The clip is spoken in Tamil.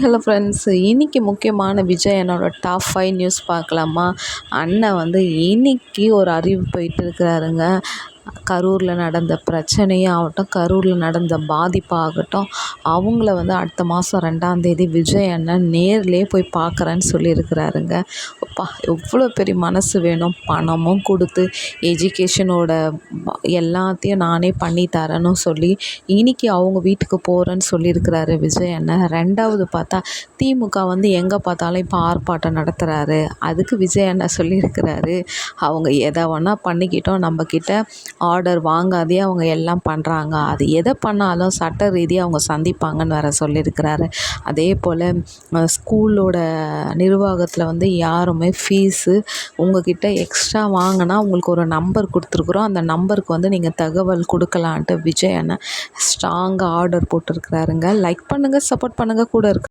ஹலோ ஃப்ரெண்ட்ஸ், இன்னைக்கு முக்கியமான விஜய் என்னோட டாப் 5 நியூஸ் பார்க்கலாமா? அண்ணன் வந்து இன்னைக்கு ஒரு அறிவிப்பு விட்டிருக்கிறாருங்க. கரூரில் நடந்த பிரச்சனையும் ஆகட்டும், கரூரில் நடந்த பாதிப்பாகட்டும், அவங்கள வந்து அடுத்த மாதம் 2ஆம் தேதி விஜய் அண்ணன் நேர்லேயே போய் பார்க்குறேன்னு சொல்லியிருக்கிறாருங்க. அப்பா, எவ்வளோ பெரிய மனசு வேணும்! பணமும் கொடுத்து எஜுகேஷனோட எல்லாத்தையும் நானே பண்ணி தரேன்னு சொல்லி இன்னைக்கு அவங்க வீட்டுக்கு போகிறேன்னு சொல்லியிருக்கிறாரு விஜய் அண்ணன். 2வது பார்த்தா திமுக வந்து எங்கே பார்த்தாலும் இப்போ ஆர்ப்பாட்டம் நடத்துகிறாரு. அதுக்கு விஜய் அண்ணன் சொல்லியிருக்கிறாரு, அவங்க எதை வேணால் பண்ணிக்கிட்டோம், நம்மக்கிட்ட ஆர்டர் வாங்காதே அவங்க எல்லாம் பண்ணுறாங்க, அது எதை பண்ணாலும் சட்ட ரீதியாக அவங்க சந்திப்பாங்கன்னு வேறு சொல்லியிருக்கிறாரு. அதே போல் ஸ்கூலோட நிர்வாகத்தில் வந்து யாருமே ஃபீஸு உங்கள்கிட்ட எக்ஸ்ட்ரா வாங்கினா உங்களுக்கு ஒரு நம்பர் கொடுத்துருக்குறோம், அந்த நம்பருக்கு வந்து நீங்கள் தகவல் கொடுக்கலான்ட்டு விஜய் அண்ணன் ஸ்ட்ராங்காக ஆர்டர் போட்டிருக்கிறாருங்க. லைக் பண்ணுங்கள், சப்போர்ட் பண்ணுங்கள், கூட இருக்கு.